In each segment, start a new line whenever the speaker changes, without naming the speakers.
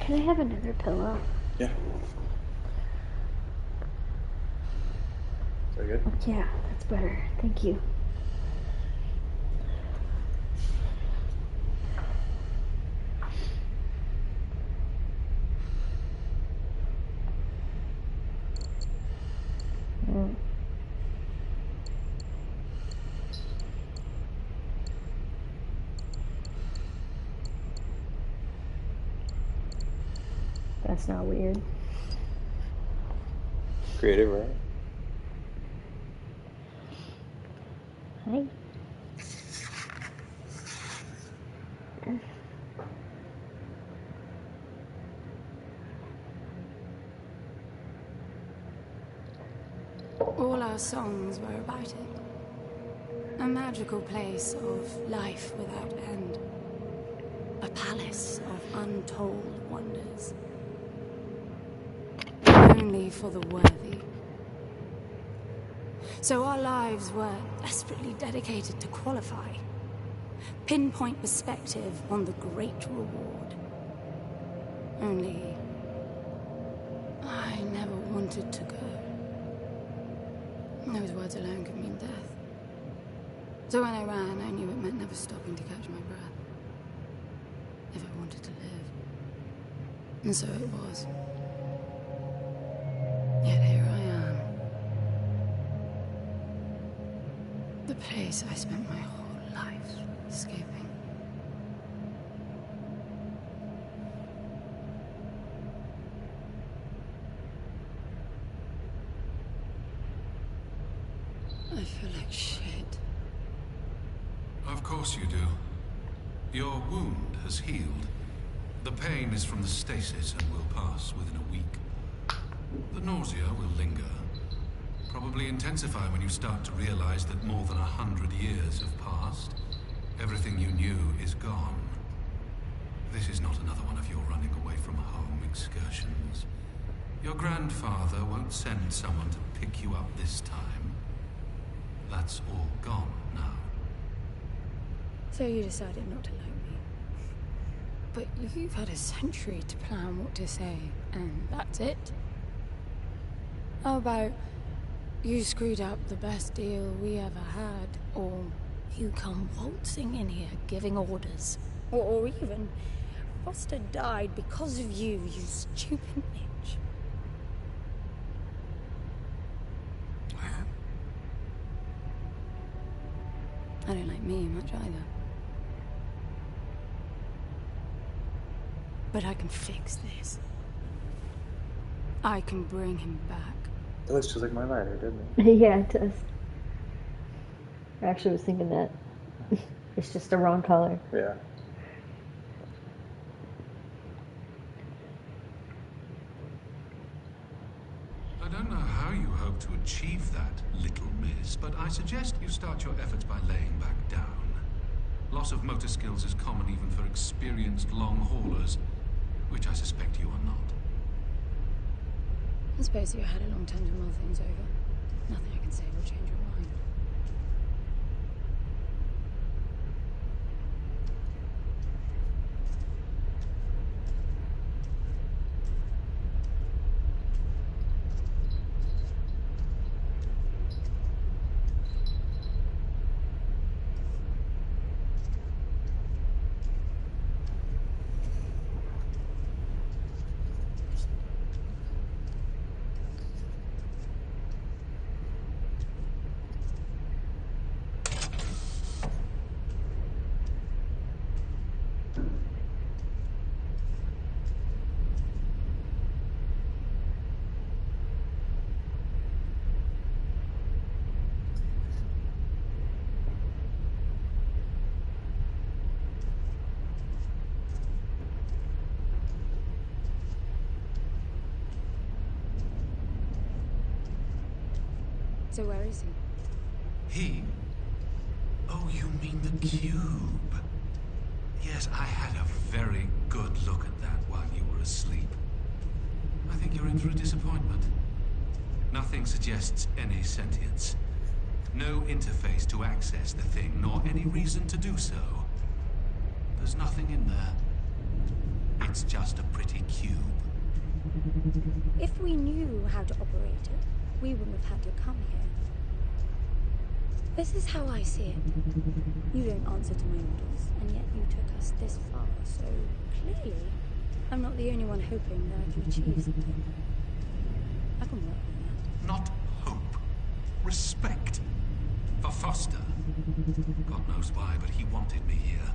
Can I have another pillow?
Yeah. Is that good?
Yeah, that's better. Thank you. That's not weird.
Creative, right?
Hi.
All our songs were about it. A magical place of life without end. A palace of untold wonders. Only for the worthy. So our lives were desperately dedicated to qualify. Pinpoint perspective on the great reward. Only... I never wanted to go. Those words alone could mean death. So when I ran, I knew it meant never stopping to catch my breath. If I wanted to live. And so it was. Yet here I am. The place I spent my whole life escaping. I feel like shit.
Of course you do. Your wound has healed. The pain is from the stasis and will pass within a week. The nausea will linger. Probably intensify when you start to realize that more than 100 years have passed. Everything you knew is gone. This is not another one of your running away from home excursions. Your grandfather won't send someone to pick you up this time. That's all gone now.
So you decided not to like me. But you've had a century to plan what to say, and that's it? How about you screwed up the best deal we ever had, or you come waltzing in here giving orders, or even Foster died because of you, you stupid bitch. I don't like me much either. But I can fix this. I can bring him back.
It looks just like my lighter, doesn't it?
Yeah, it does. I actually was thinking that. It's just the wrong color.
Yeah.
I don't know how you hope to achieve that, little miss, but I suggest you start your efforts by laying back down. Loss of motor skills is common even for experienced long haulers, which I suspect you are not.
I suppose you had a long time to mull things over. Nothing I can say will change your mind. So where is he?
He? Oh, you mean the cube. Yes, I had a very good look at that while you were asleep. I think you're in for a disappointment. Nothing suggests any sentience. No interface to access the thing, nor any reason to do so. There's nothing in there. It's just a pretty cube.
If we knew how to operate it, we wouldn't have had to come here. This is how I see it. You don't answer to my orders, and yet you took us this far, so clearly I'm not the only one hoping that I can achieve something. I can work with that.
Not hope. Respect. For Foster. God knows why, but he wanted me here.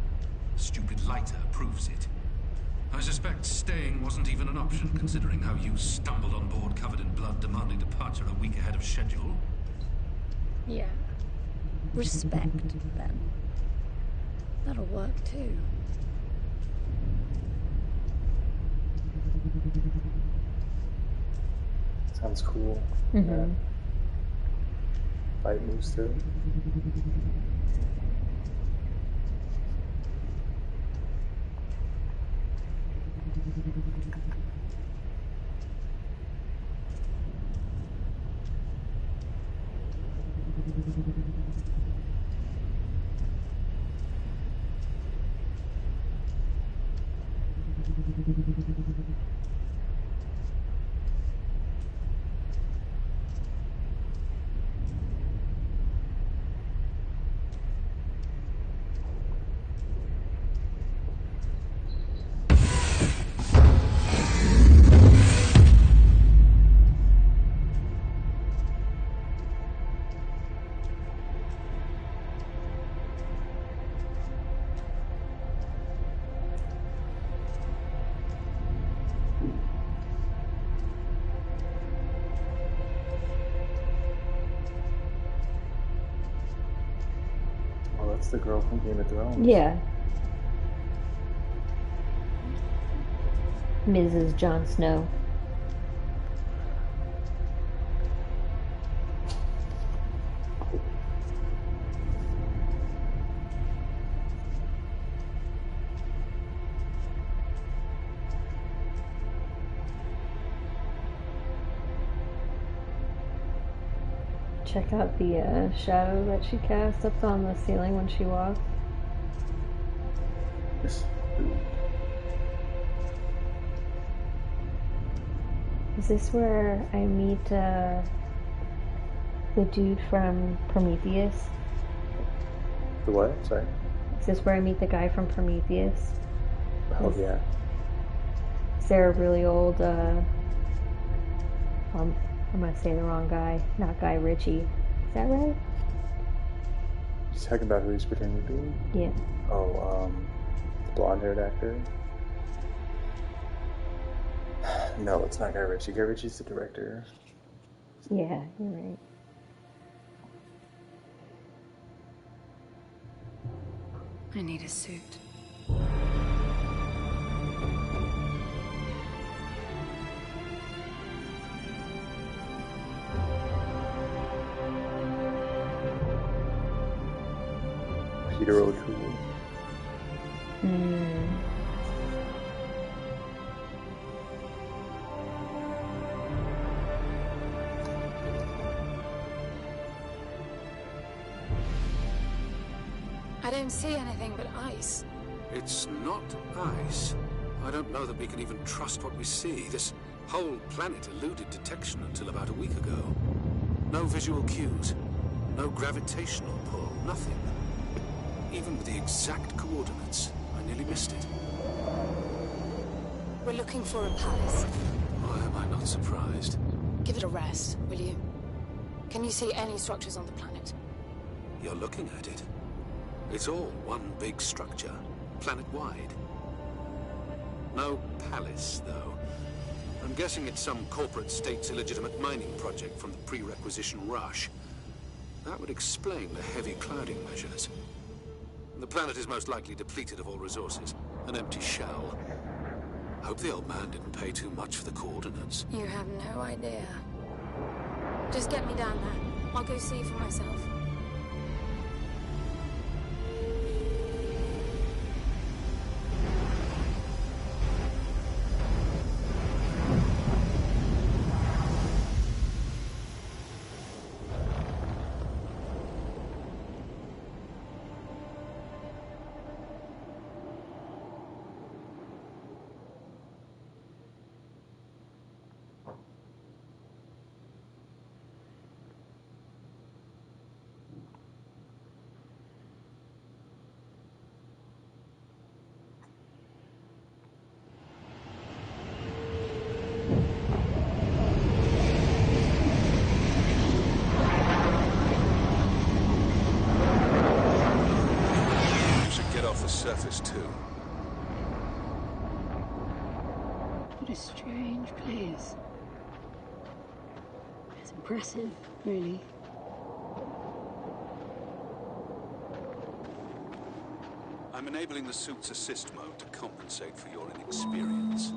The stupid lighter proves it. I suspect staying wasn't even an option, considering how you stumbled on board covered in blood, demanding departure a week ahead of schedule.
Yeah. Respect, then. That'll work, too.
Sounds cool.
Mm-hmm.
Yeah. Fight moves too. Oh, that's the girl from Game of Thrones.
Yeah. Mrs. Jon Snow. Check out the shadow that she casts up on the ceiling when she walks.
Yes.
Is this where I meet the dude from Prometheus?
The what? Sorry.
Is this where I meet the guy from Prometheus?
Oh yeah.
Is there a really old, I'm gonna say the wrong guy, not Guy Ritchie. Is that right?
He's talking about who he's pretending to be?
Yeah.
Oh, the blonde-haired actor? No, it's not Guy Ritchie. Guy Ritchie's the director.
Yeah, you're right.
I need a suit.
Peter O'Toole.
I don't see anything but ice.
It's not ice. I don't know that we can even trust what we see. This whole planet eluded detection until about a week ago. No visual cues. No gravitational pull. Nothing. Even with the exact coordinates, I nearly missed it.
We're looking for a palace.
Why am I not surprised?
Give it a rest, will you? Can you see any structures on the planet?
You're looking at it. It's all one big structure, planet-wide. No palace, though. I'm guessing it's some corporate state's illegitimate mining project from the pre-requisition rush. That would explain the heavy clouding measures. The planet is most likely depleted of all resources. An empty shell. Hope the old man didn't pay too much for the coordinates.
You have no idea. Just get me down there. I'll go see for myself.
surface too.
What a strange place. It's impressive, really.
I'm enabling the suit's assist mode to compensate for your inexperience.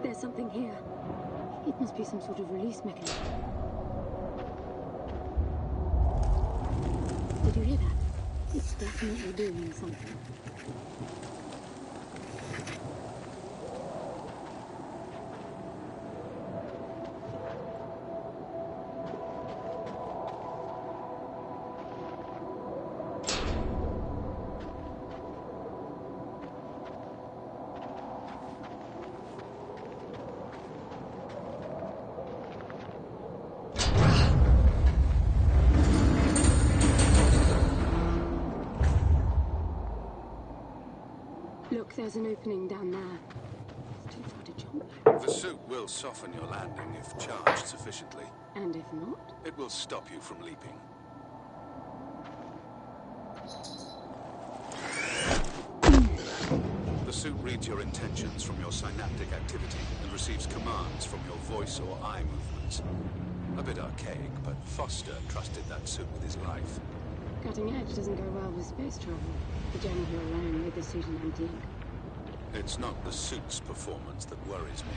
There's something here. It must be some sort of release mechanism. Did you hear that? It's definitely doing something. Look, there's an opening down there. It's too far to jump.
The suit will soften your landing if charged sufficiently.
And if not?
It will stop you from leaping. The suit reads your intentions from your synaptic activity and receives commands from your voice or eye movements. A bit archaic, but Foster trusted that suit with his life.
Cutting edge doesn't go well with space travel. The journey here alone with the suit an antique.
It's not the suit's performance that worries me.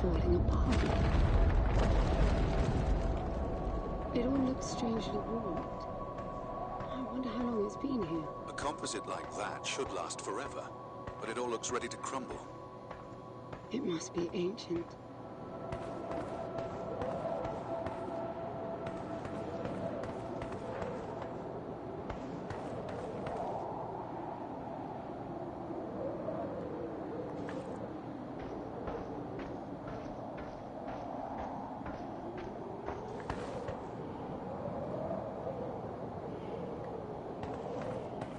Falling apart. It all looks strangely warped. I wonder how long it's been here.
A composite like that should last forever, but it all looks ready to crumble.
It must be ancient.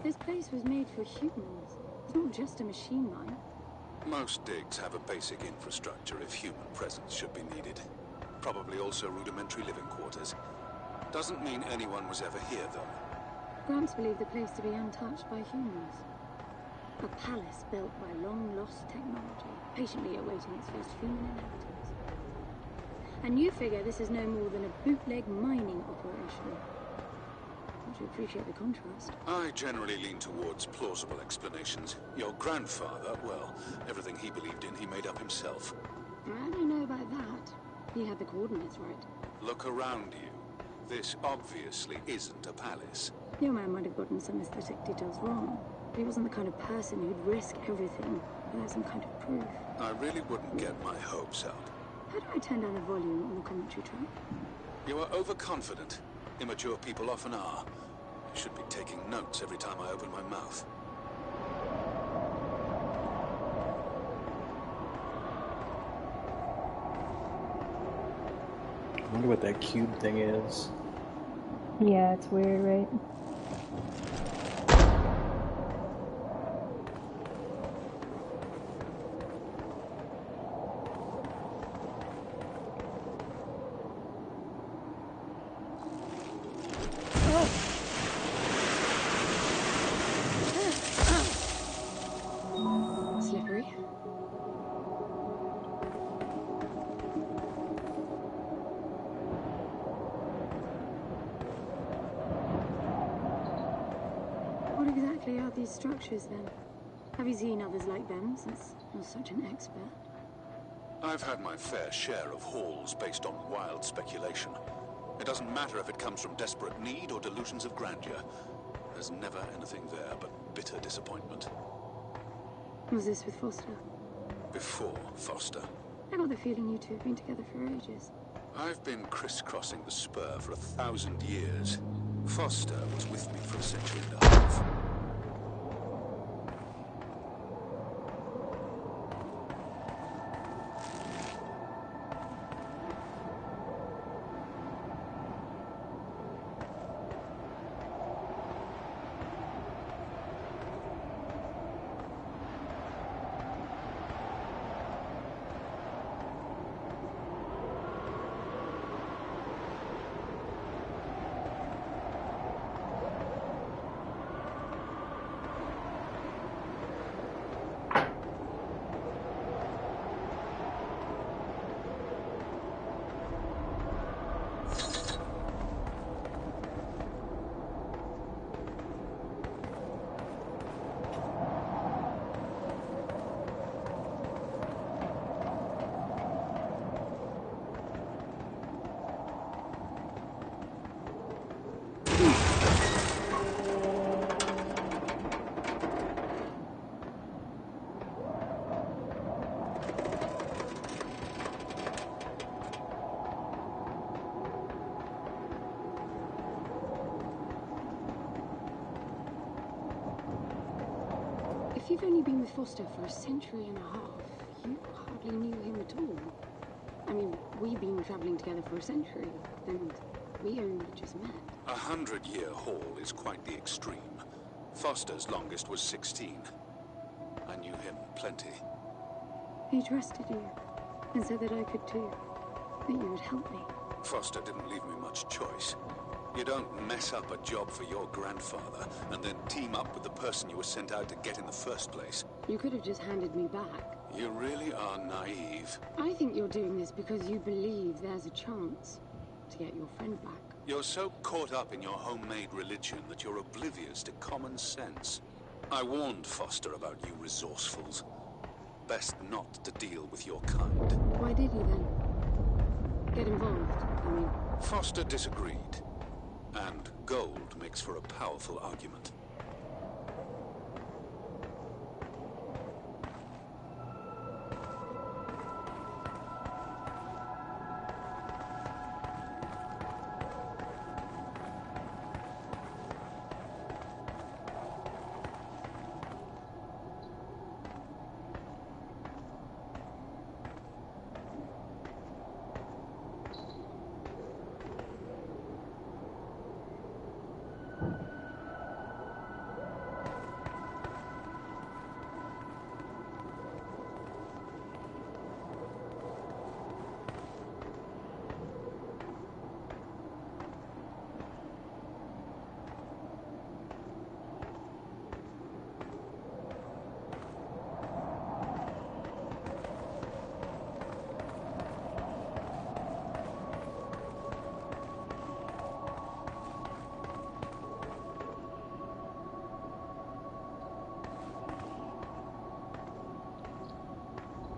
This place was made for humans. It's not just a machine mine.
Most digs have a basic infrastructure if human presence should be needed. Probably also rudimentary living quarters. Doesn't mean anyone was ever here, though.
Gramps believed the place to be untouched by humans. A palace built by long-lost technology, patiently awaiting its first human inhabitants. And you figure this is no more than a bootleg mining operation. Don't you appreciate the contrast?
I generally lean towards plausible explanations. Your grandfather, well, everything he believed in, he made up himself.
I don't know about that. He had the coordinates right.
Look around you. This obviously isn't a palace.
Your man might have gotten some aesthetic details wrong. But he wasn't the kind of person who'd risk everything without some kind of proof.
I really wouldn't get my hopes up.
How do I turn down the volume on the commentary track?
You are overconfident. Immature people often are. You should be taking notes every time I open my mouth.
I wonder what that cube thing is.
Yeah, it's weird, right?
Slippery. What exactly are these structures then? Have you seen others like them since you're such an expert?
I've had my fair share of halls based on wild speculation. It doesn't matter if it comes from desperate need or delusions of grandeur. There's never anything there but bitter disappointment.
Was this with Foster?
Before Foster.
I got the feeling you two have been together for ages.
I've been crisscrossing the spur for 1,000 years. Foster was with me for a century and a half.
If you've only been with Foster for a century and a half, you hardly knew him at all. I mean, we've been traveling together for a century, and we only just met.
100-year haul is quite the extreme. Foster's longest was 16. I knew him plenty.
He trusted you, and said that I could too, that you would help me.
Foster didn't leave me much choice. You don't mess up a job for your grandfather and then team up with the person you were sent out to get in the first place.
You could have just handed me back.
You really are naive.
I think you're doing this because you believe there's a chance to get your friend back.
You're so caught up in your homemade religion that you're oblivious to common sense. I warned Foster about you resourcefuls. Best not to deal with your kind.
Why did he then? Get involved, I mean.
Foster disagreed. And gold makes for a powerful argument.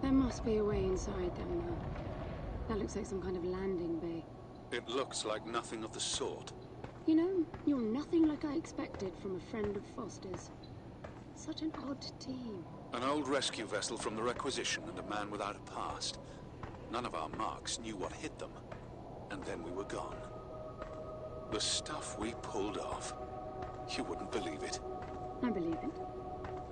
There must be a way inside down there. That looks like some kind of landing bay.
It looks like nothing of the sort.
You know, you're nothing like I expected from a friend of Foster's. Such an odd team.
An old rescue vessel from the Requisition and a man without a past. None of our marks knew what hit them. And then we were gone. The stuff we pulled off. You wouldn't believe it.
I believe it.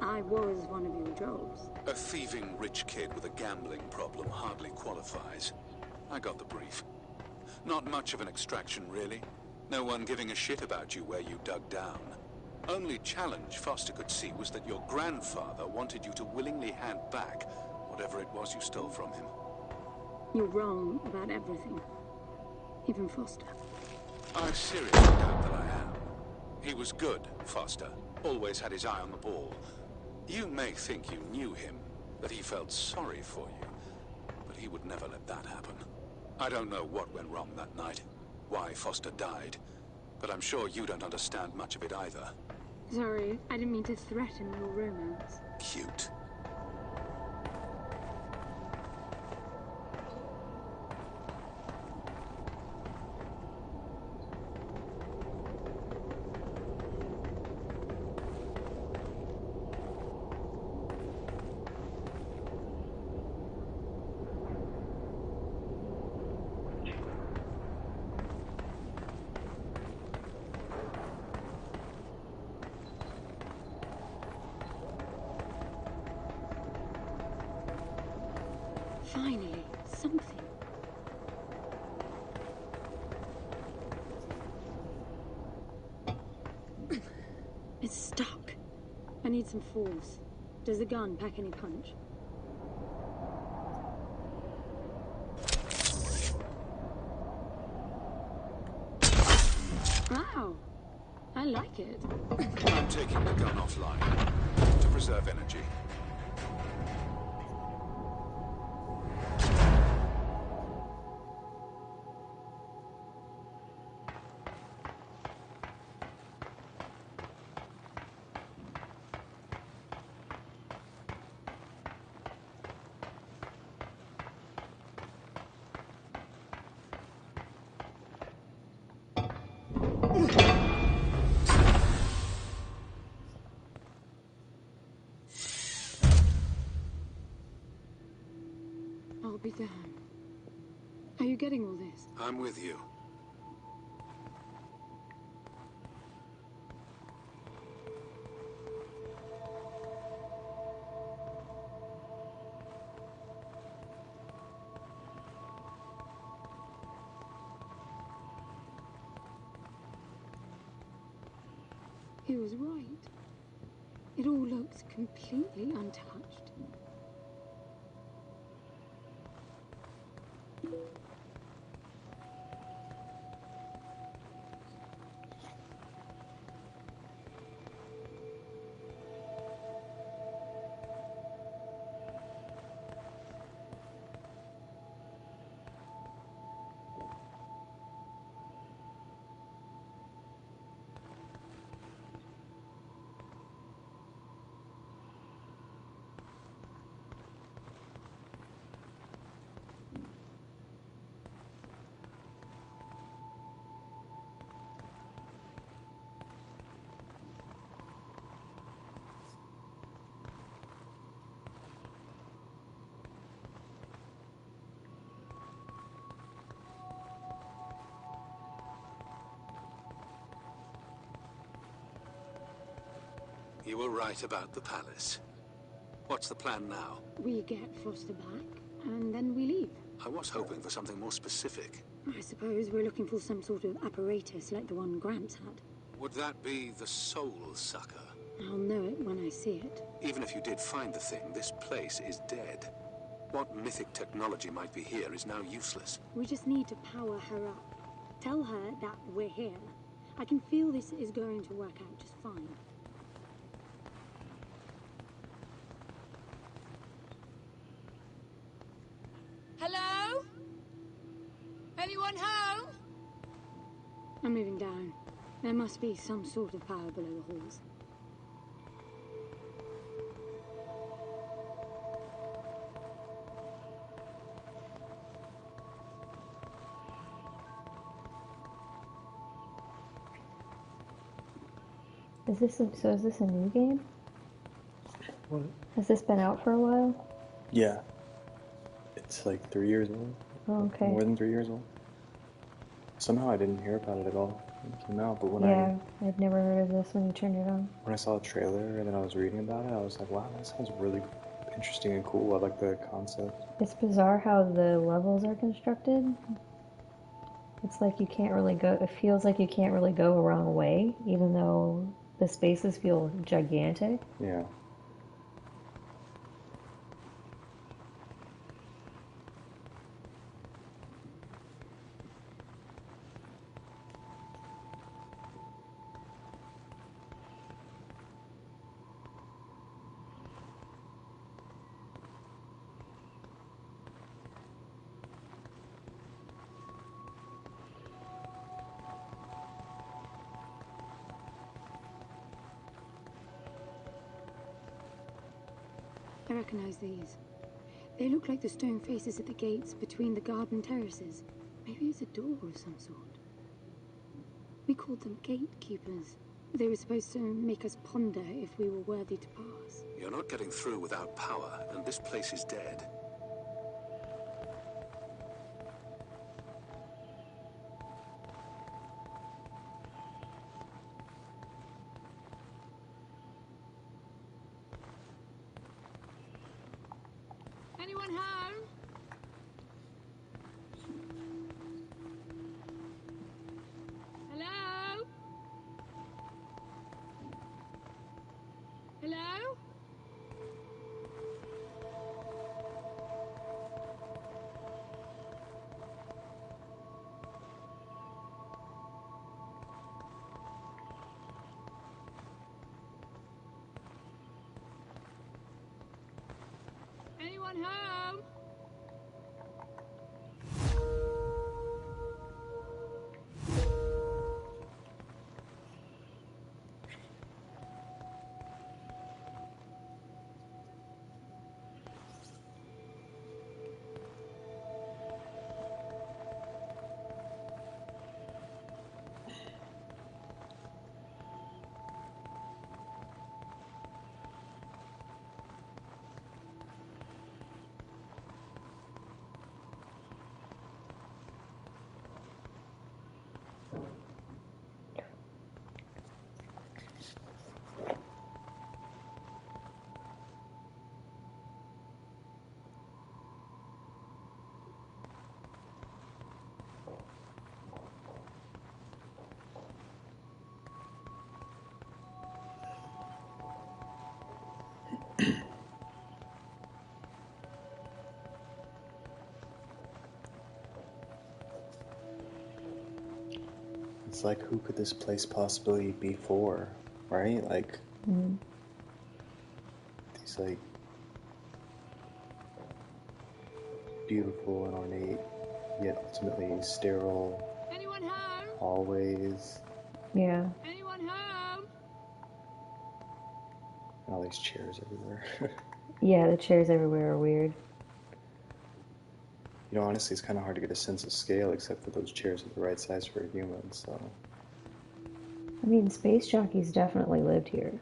I was one of your jobs.
A thieving rich kid with a gambling problem hardly qualifies. I got the brief. Not much of an extraction, really.
No one giving a shit about you where you dug down. Only challenge Foster could see was that your grandfather wanted you to willingly hand back whatever it was you stole from him.
You're wrong about everything. Even Foster.
I seriously doubt that I am. He was good, Foster. Always had his eye on the ball. You may think you knew him, that he felt sorry for you, but he would never let that happen. I don't know what went wrong that night, why Foster died, but I'm sure you don't understand much of it either.
Sorry, I didn't mean to threaten your romance.
Cute.
Finally, something. It's stuck. I need some force. Does the gun pack any punch? Wow, I like it.
I'm taking the gun offline to preserve energy.
I'll be damned. Are you getting all this?
I'm with you.
He was right. It all looks completely untouched.
You were right about the palace. What's the plan now?
We get Foster back, and then we leave.
I was hoping for something more specific.
I suppose we're looking for some sort of apparatus like the one Gramps had.
Would that be the Soul Sucker?
I'll know it when I see it.
Even if you did find the thing, this place is dead. What mythic technology might be here is now useless.
We just need to power her up. Tell her that we're here. I can feel this is going to work out just fine.
Hello? Anyone home?
I'm moving down. There must be some sort of power below the halls.
Is this a new game?
What?
Has this been out for a while?
Yeah. It's like 3 years old.
Oh, okay.
More than 3 years old. Somehow I didn't hear about it at all when it came out, but
Yeah, I'd never heard of this when you turned it on.
when I saw the trailer and then I was reading about it, I was like, wow, that sounds really interesting and cool. I like the concept.
It's bizarre how the levels are constructed. It's like you can't really go, it feels like you can't really go a wrong way, even though the spaces feel gigantic.
Yeah.
I recognize these. They look like the stone faces at the gates between the garden terraces. Maybe it's a door of some sort. We called them gatekeepers. They were supposed to make us ponder if we were worthy to pass.
You're not getting through without power, and this place is dead.
Anyone home? Hello? Hello? Anyone home?
It's like, who could this place possibly be for, right? Like, these, like, beautiful and ornate, yet ultimately sterile
Anyone home?
hallways,
Yeah.
Anyone home?
and all these chairs everywhere.
Yeah, the chairs everywhere are weird.
You know, honestly, it's kind of hard to get a sense of scale, except for those chairs are the right size for a human, so...
I mean, space jockeys definitely lived here.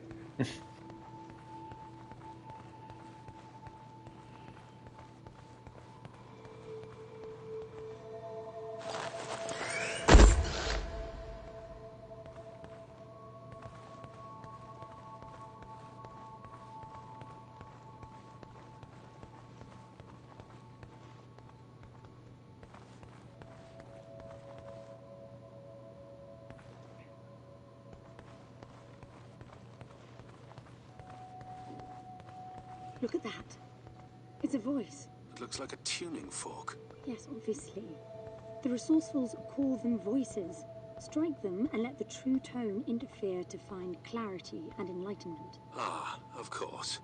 Look at that. It's a voice.
It looks like a tuning fork.
Yes, obviously. The resourcefuls call them voices. Strike them and let the true tone interfere to find clarity and enlightenment.
Ah, of course.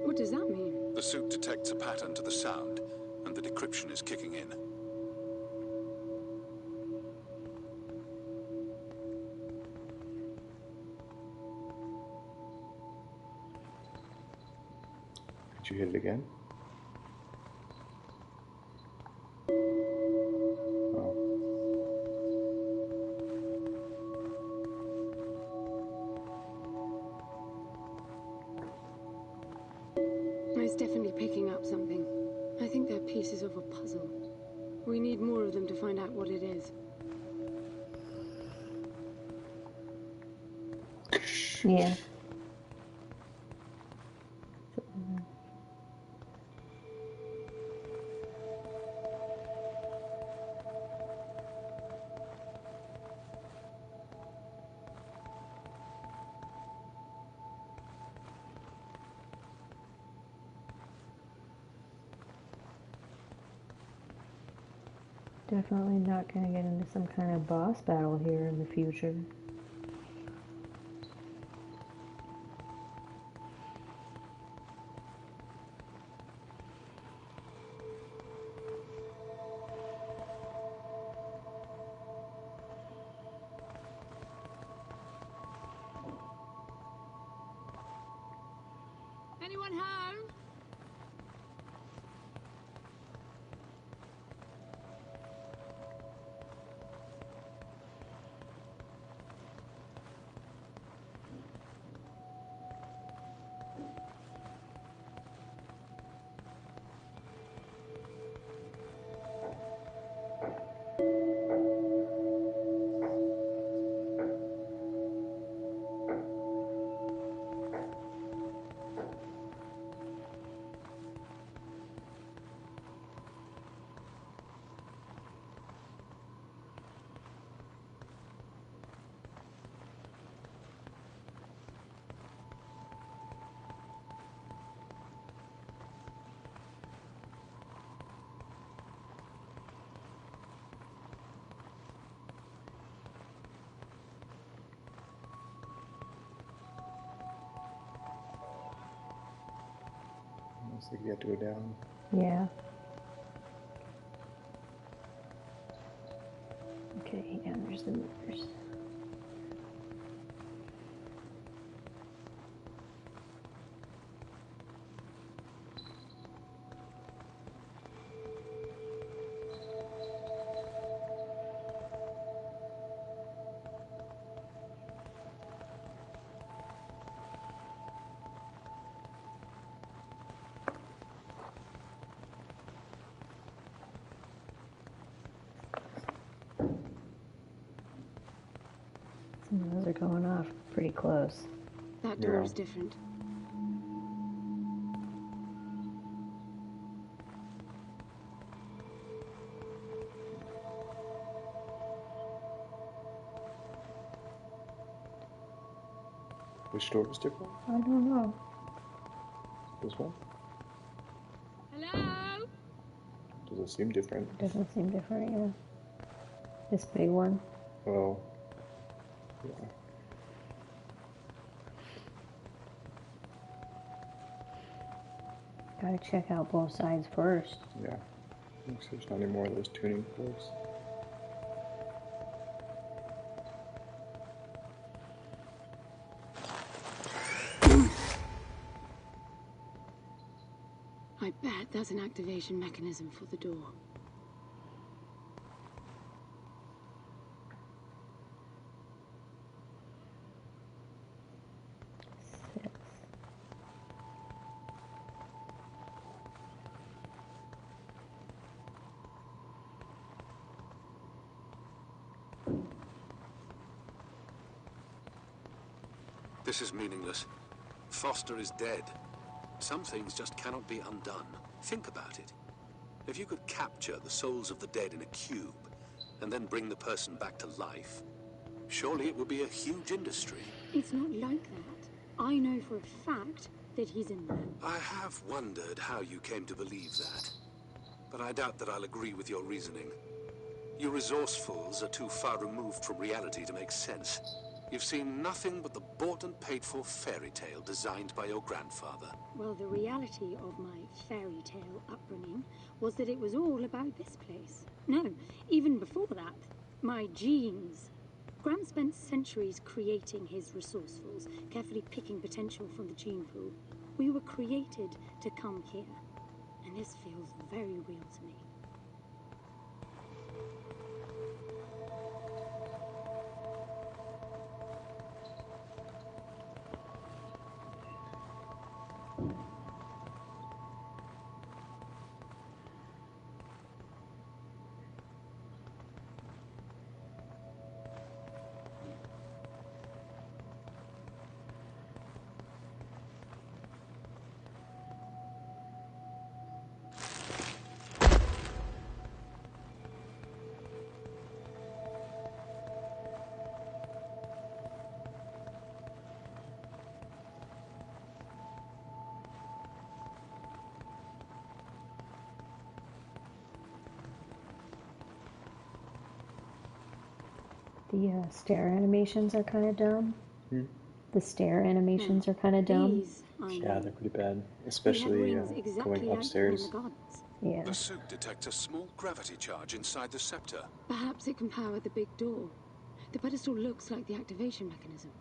What does that mean?
The suit detects a pattern to the sound, and the decryption is kicking in.
Did you hit it again? Oh.
It's definitely picking up something. I think they're pieces of a puzzle. We need more of them to find out what it is.
Yeah. Definitely not gonna get into some kind of boss battle here in the future.
Anyone home?
Looks like you have to go down.
Yeah. Okay, yeah, there's the mirrors. Some of those are going off pretty close.
That door
Yeah.
is different.
Which door was different?
I don't know.
This one?
Hello?
Does it seem different?
Doesn't seem different, yeah. This big one.
Well, yeah.
Gotta check out both sides first.
Yeah. Looks like there's not any more of those tuning forks.
I bet that's an activation mechanism for the door.
Six.
This is meaningless. Foster is dead. Some things just cannot be undone. Think about it. If you could capture the souls of the dead in a cube, and then bring the person back to life, surely it would be a huge industry.
It's not like that. I know for a fact that he's in there.
I have wondered how you came to believe that, but I doubt that I'll agree with your reasoning. You resourcefuls are too far removed from reality to make sense. You've seen nothing but the bought and paid for fairy tale designed by your grandfather.
Well, the reality of my fairy tale upbringing was that it was all about this place. No, even before that, my genes. Graham spent centuries creating his resourcefuls, carefully picking potential from the gene pool. We were created to come here, and this feels very real to me.
The stair animations are kind of dumb. The stair animations are kind of dumb.
These, I
Yeah,
know.
they're pretty bad.
They have
Especially
rings exactly
going
like the one in the
upstairs.
gardens.
Yeah.
The suit detects a small gravity charge inside the scepter.
Perhaps it can power the big door. The pedestal looks like the activation mechanism.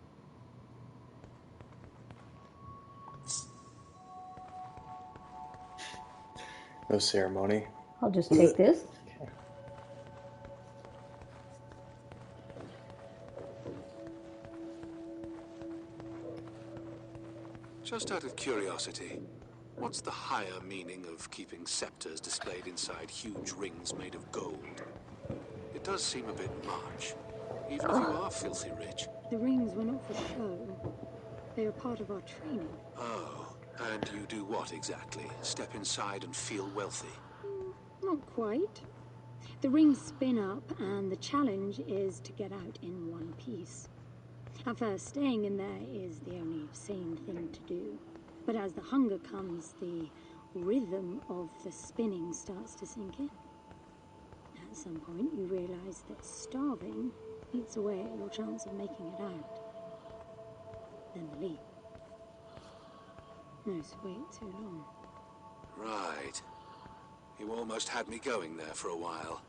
No ceremony.
I'll just take this.
Just out of curiosity, what's the higher meaning of keeping scepters displayed inside huge rings made of gold? It does seem a bit much, even if you are filthy rich.
The rings were not for show. They are part of our training.
Oh, and you do what exactly? Step inside and feel wealthy?
Not quite. The rings spin up, and the challenge is to get out in one piece. At first, staying in there is the only sane thing to do. But as the hunger comes, the rhythm of the spinning starts to sink in. At some point, you realize that starving eats away at your chance of making it out. Then the leap. No, wait too long.
Right. You almost had me going there for a while.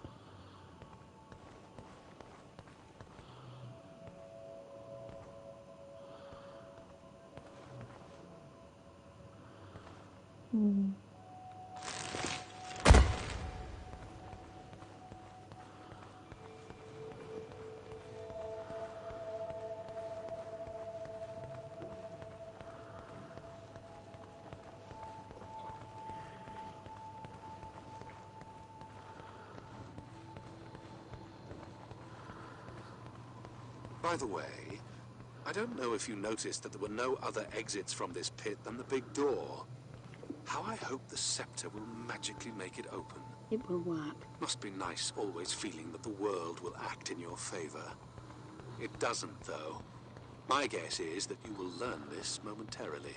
By the way, I don't know if you noticed that there were no other exits from this pit than the big door. How I hope the scepter will magically make it open.
It will work.
Must be nice always feeling that the world will act in your favor. It doesn't, though. My guess is that you will learn this momentarily.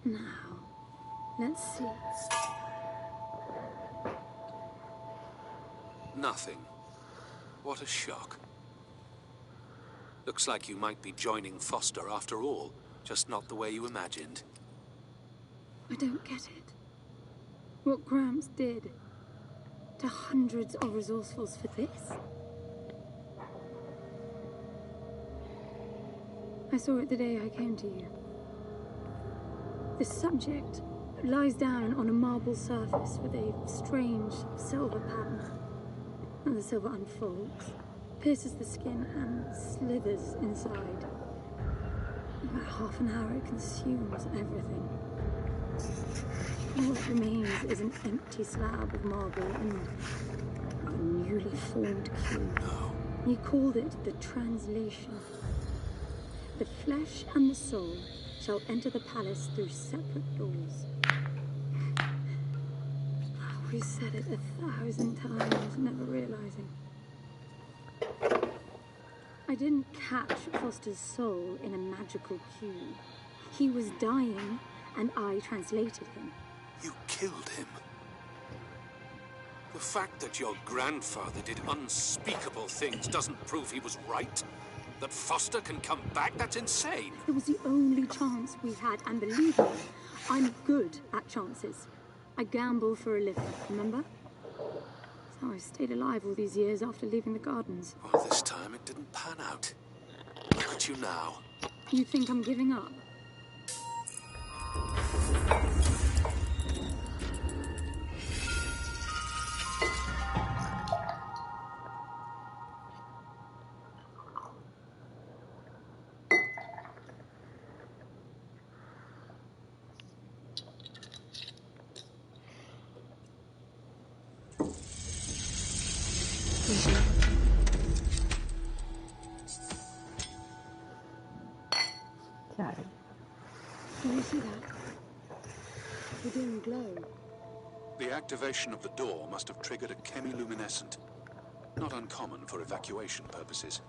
Now, let's see.
Nothing. What a shock. Looks like you might be joining Foster after all, just not the way you imagined.
I don't get it. What Gramps did to hundreds of resourcefuls for this? I saw it the day I came to you. The subject lies down on a marble surface with a strange silver pattern. And the silver unfolds, pierces the skin, and slithers inside. In about half an hour, it consumes everything. All that remains is an empty slab of marble and a newly formed cube. He called it the translation. The flesh and the soul shall enter the palace through separate doors. We said it 1,000 times, never realizing. I didn't catch Foster's soul in a magical cube. He was dying, and I translated him.
You killed him. The fact that your grandfather did unspeakable things doesn't prove he was right. That Foster can come back, that's insane.
It was the only chance we had, and believe me, I'm good at chances. I gamble for a living, remember? That's how I stayed alive all these years after leaving the gardens.
Oh, this time it didn't pan out. Look at you now.
You think I'm giving up?
Sorry.
Can you see that? The dim glow.
The activation of the door must have triggered a chemiluminescent. Not uncommon for evacuation purposes.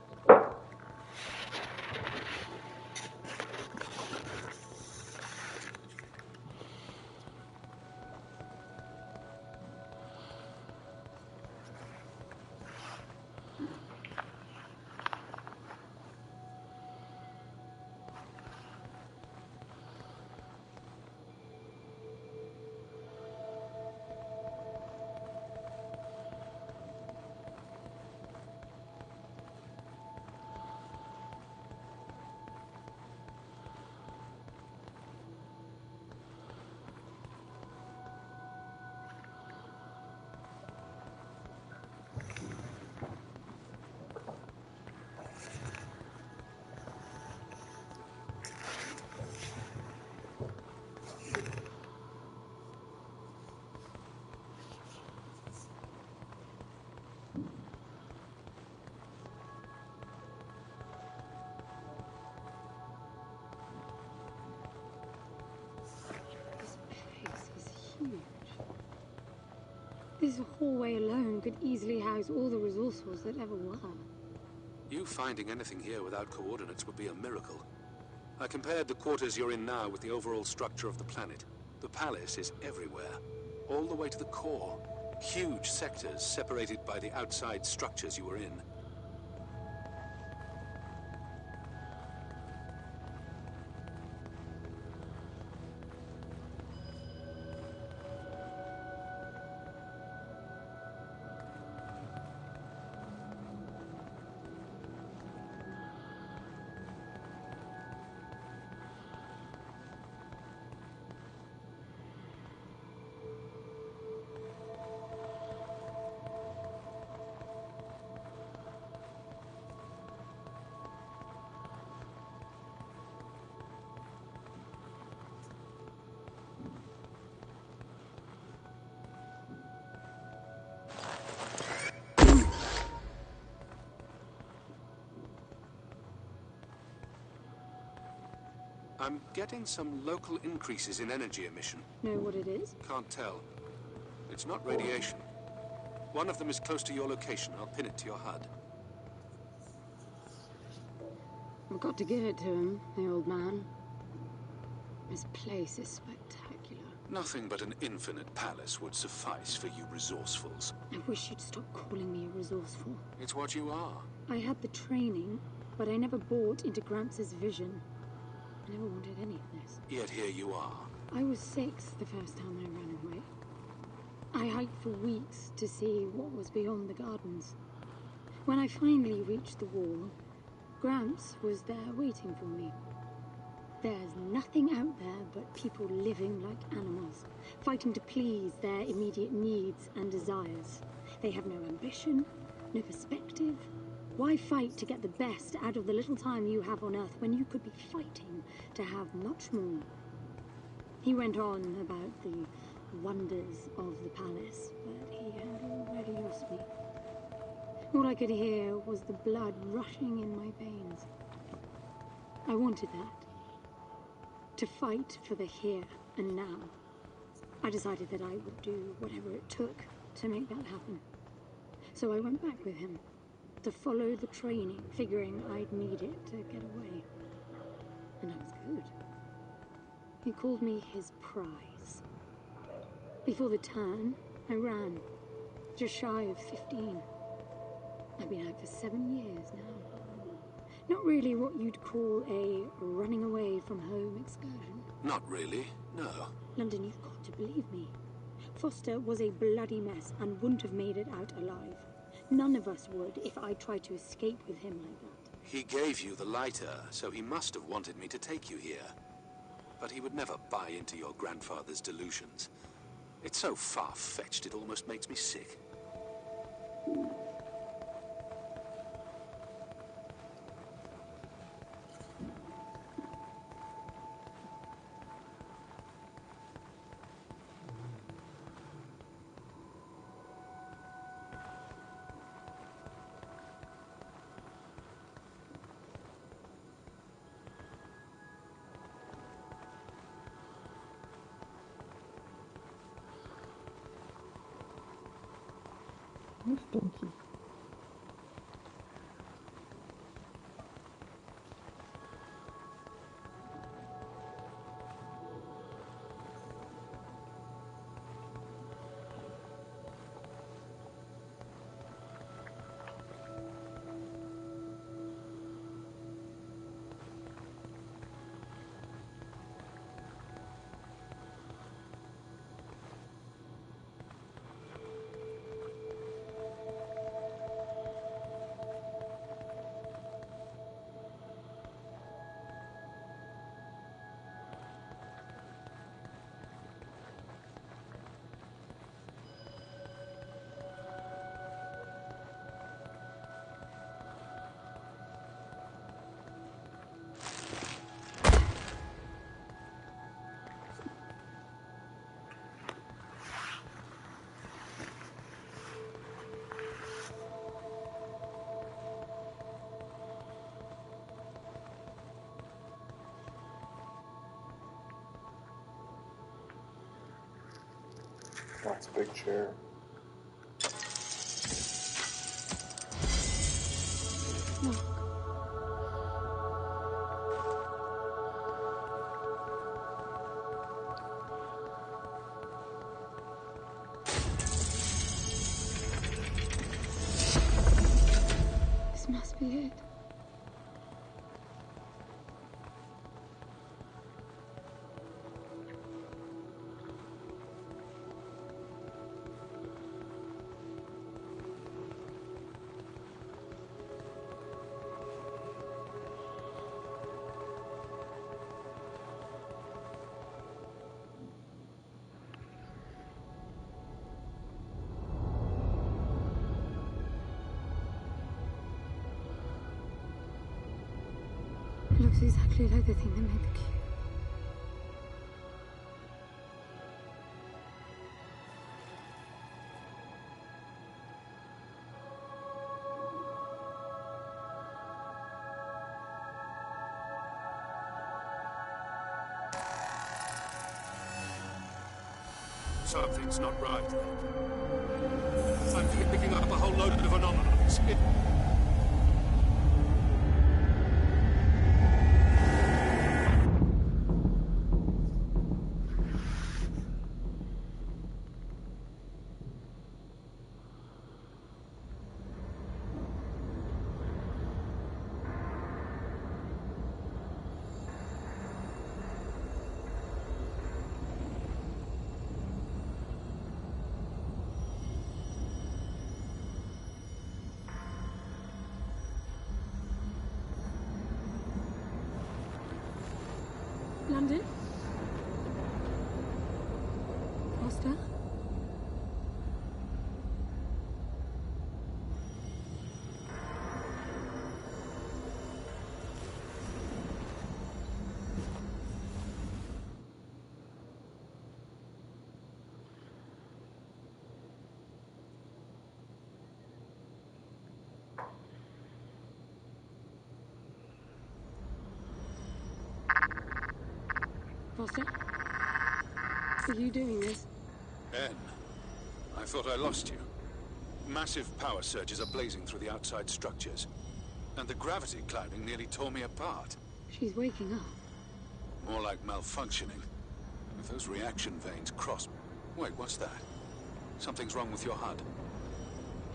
This hallway alone could easily house all the resourceful that ever were.
You finding anything here without coordinates would be a miracle. I compared the quarters you're in now with the overall structure of the planet. The palace is everywhere, all the way to the core. Huge sectors separated by the outside structures you were in. I'm getting some local increases in energy emission.
Know what it is?
Can't tell. It's not radiation. One of them is close to your location. I'll pin it to your HUD.
I've got to give it to him, the old man. This place is spectacular.
Nothing but an infinite palace would suffice for you resourcefuls.
I wish you'd stop calling me a resourceful.
It's what you are.
I had the training, but I never bought into Gramps' vision. I never wanted any of this.
Yet here you are.
I was 6 the first time I ran away. I hiked for weeks to see what was beyond the gardens. When I finally reached the wall, Gramps was there waiting for me. There's nothing out there but people living like animals, fighting to please their immediate needs and desires. They have no ambition, no perspective. Why fight to get the best out of the little time you have on Earth when you could be fighting to have much more? He went on about the wonders of the palace, but he had already lost me. All I could hear was the blood rushing in my veins. I wanted that. To fight for the here and now. I decided that I would do whatever it took to make that happen. So I went back with him, to follow the training, figuring I'd need it to get away. And I was good. He called me his prize. Before the turn, I ran, just shy of 15. I've been out for 7 years now. Not really what you'd call a running away from home excursion.
Not really, no.
London, you've got to believe me. Foster was a bloody mess and wouldn't have made it out alive. None of us would if I tried to escape with him like that.
He gave you the lighter, so he must have wanted me to take you here. But he would never buy into your grandfather's delusions. It's so far-fetched it almost makes me sick.
You're stinky.
That's a big chair.
exactly like the thing that made the cube.
Something's not right. I'm picking up a whole load of anomalies.
London? Foster? Foster? Are you doing this?
Ben, I thought I lost you. Massive power surges are blazing through the outside structures. And the gravity clouding nearly tore me apart.
She's waking up.
More like malfunctioning. If those reaction veins cross... Wait, what's that? Something's wrong with your HUD.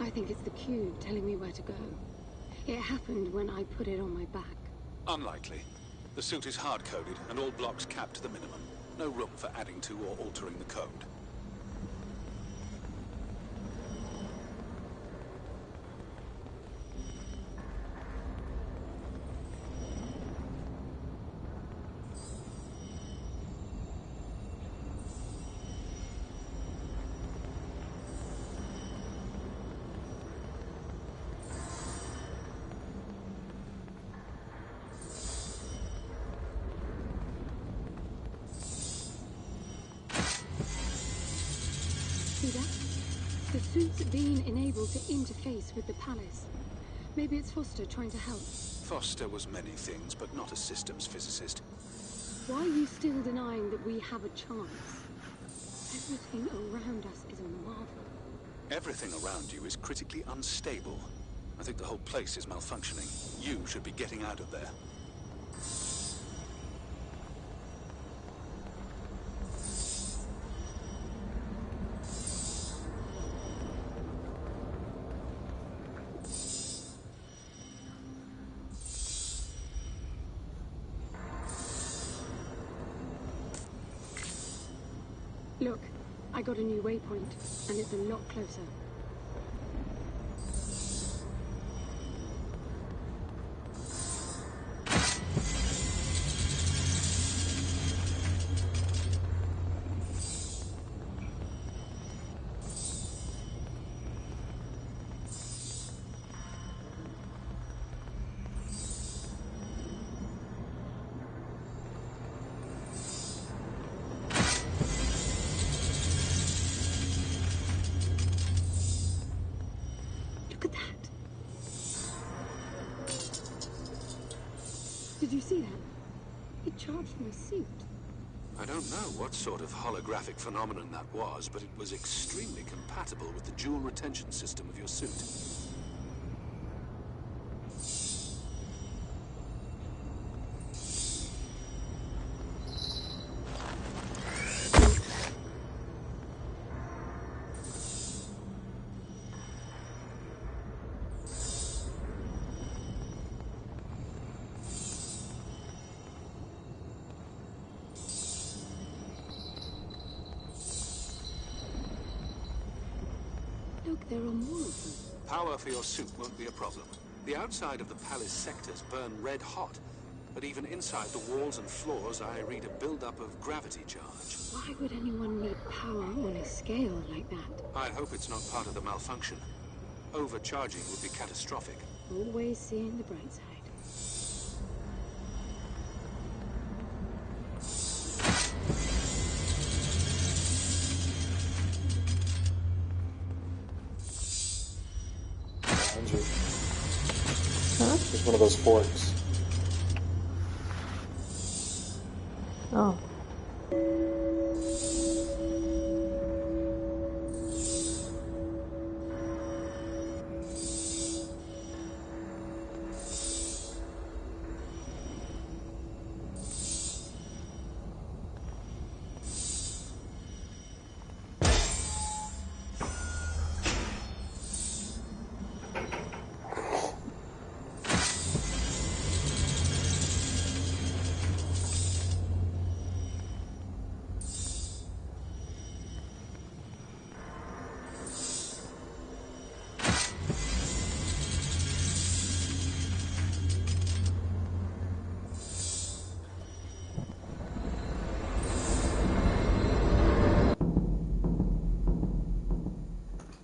I think it's the cube telling me where to go. It happened when I put it on my back.
Unlikely. The suit is hard-coded and all blocks capped to the minimum. No room for adding to or altering the code.
See that? The suit's being enabled to interface with the palace. Maybe it's Foster trying to help.
Foster was many things, but not a systems physicist.
Why are you still denying that we have a chance? Everything around us is a marvel.
Everything around you is critically unstable. I think the whole place is malfunctioning. You should be getting out of there.
Look, I got a new waypoint, and it's a lot closer. Look at that. Did you see that? It charged from a suit.
I don't know what sort of holographic phenomenon that was, but it was extremely compatible with the dual retention system of your suit.
Look, there are more of them.
Power for your suit won't be a problem. The outside of the palace sectors burn red hot, but even inside the walls and floors I read a build-up of gravity charge.
Why would anyone need power on a scale like that?
I hope it's not part of the malfunction. Overcharging would be catastrophic.
Always seeing the bright side.
behind you.
Huh?
There's one of those forks.
Oh.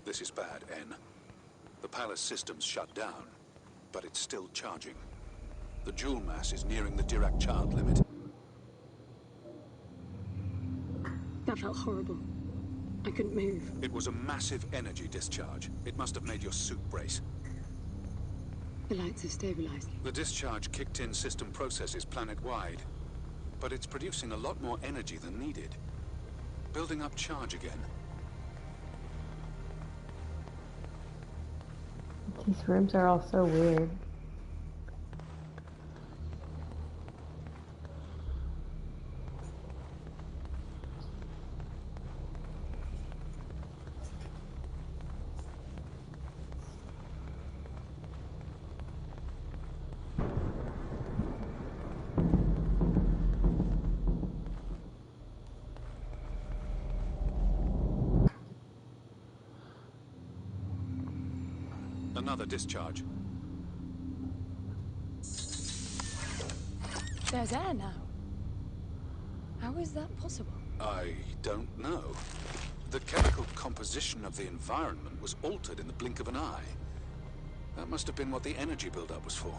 This is bad, N. The palace system's shut down, but it's still charging. The jewel mass is nearing the Dirac child limit.
That felt horrible. I couldn't move.
It was a massive energy discharge. It must have made your suit brace.
The lights have stabilized.
The discharge kicked in system processes planet-wide, but it's producing a lot more energy than needed. Building up charge again.
These rooms are all so weird.
Another discharge.
There's air now. How is that possible?
I don't know. The chemical composition of the environment was altered in the blink of an eye. That must have been what the energy buildup was for.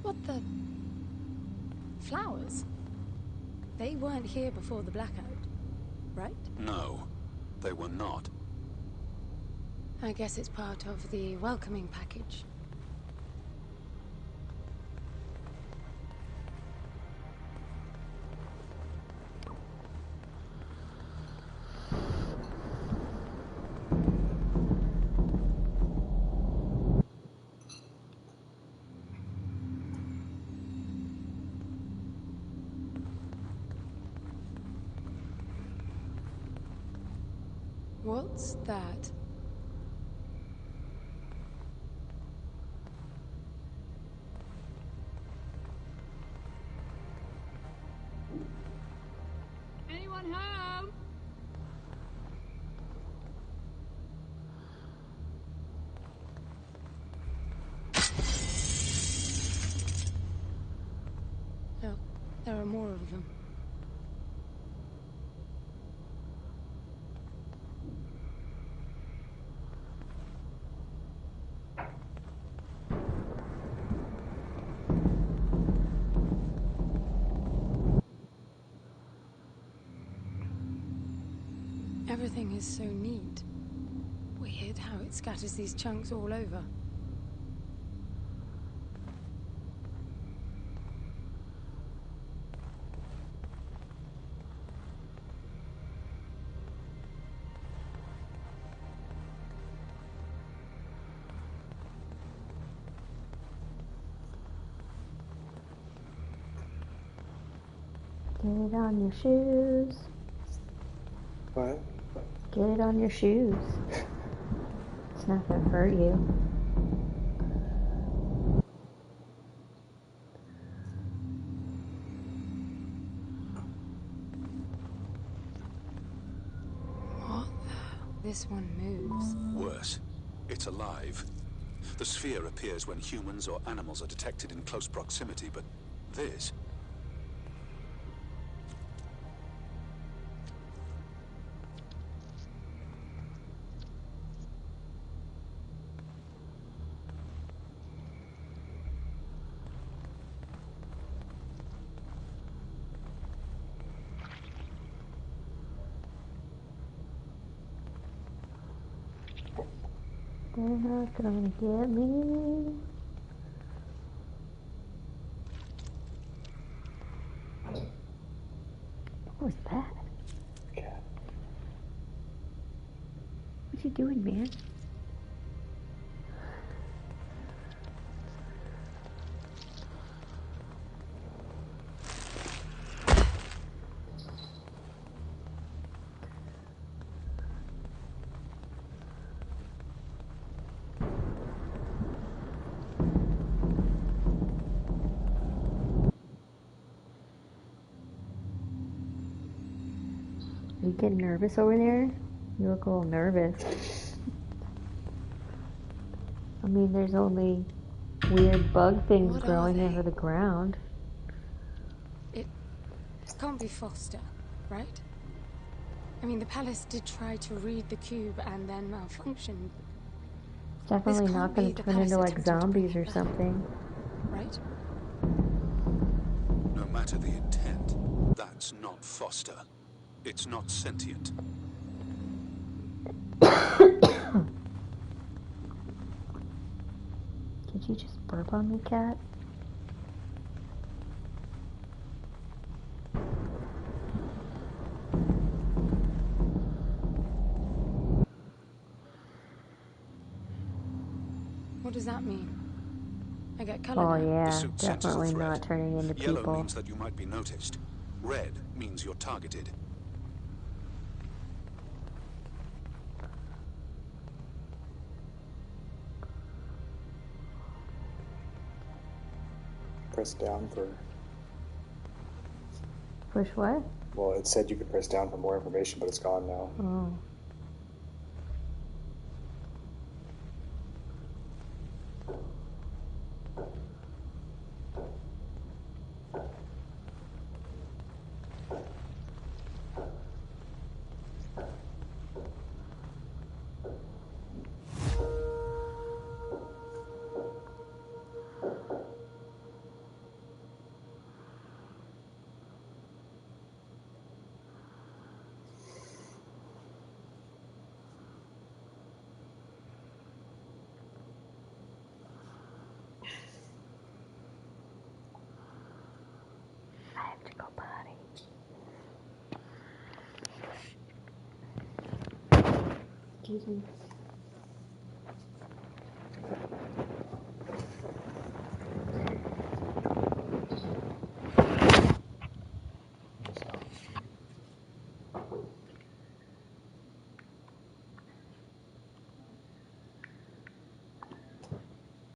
What the... Flowers? They weren't here before the blackout, right?
No, they were not.
I guess it's part of the welcoming package. What's that?
Anyone home?
Oh, there are more of them. Everything is so neat. Weird how it scatters these chunks all over.
Get it on your shoes.
What?
Get it on your shoes. It's not gonna hurt you.
What the? This one moves.
Worse, it's alive. The sphere appears when humans or animals are detected in close proximity, but this...
They're not gonna get me. What was that?
Cat.
What you doing, man? You getting nervous over there? You look a little nervous. I mean, there's only weird bug things
What are
growing
they?
under the ground.
It can't be Foster, right? I mean, the palace did try to read the cube and then malfunctioned.
It's definitely not
can't
gonna
be the
turn
palace
into like
attempting to bring
zombies
it
or
back.
something.
Right?
No matter the intent, that's not Foster. It's not sentient.
Did you just burp on me, cat?
What does that mean? I get color
Oh
now.
The
yeah,
suit senses a
definitely
threat.
not turning into
Yellow
people.
means that you might be noticed. Red means you're targeted.
Press down for...
Push what?
Well, it said you could press down for more information, but it's gone now.
Oh. I have to go potty. Excuse me.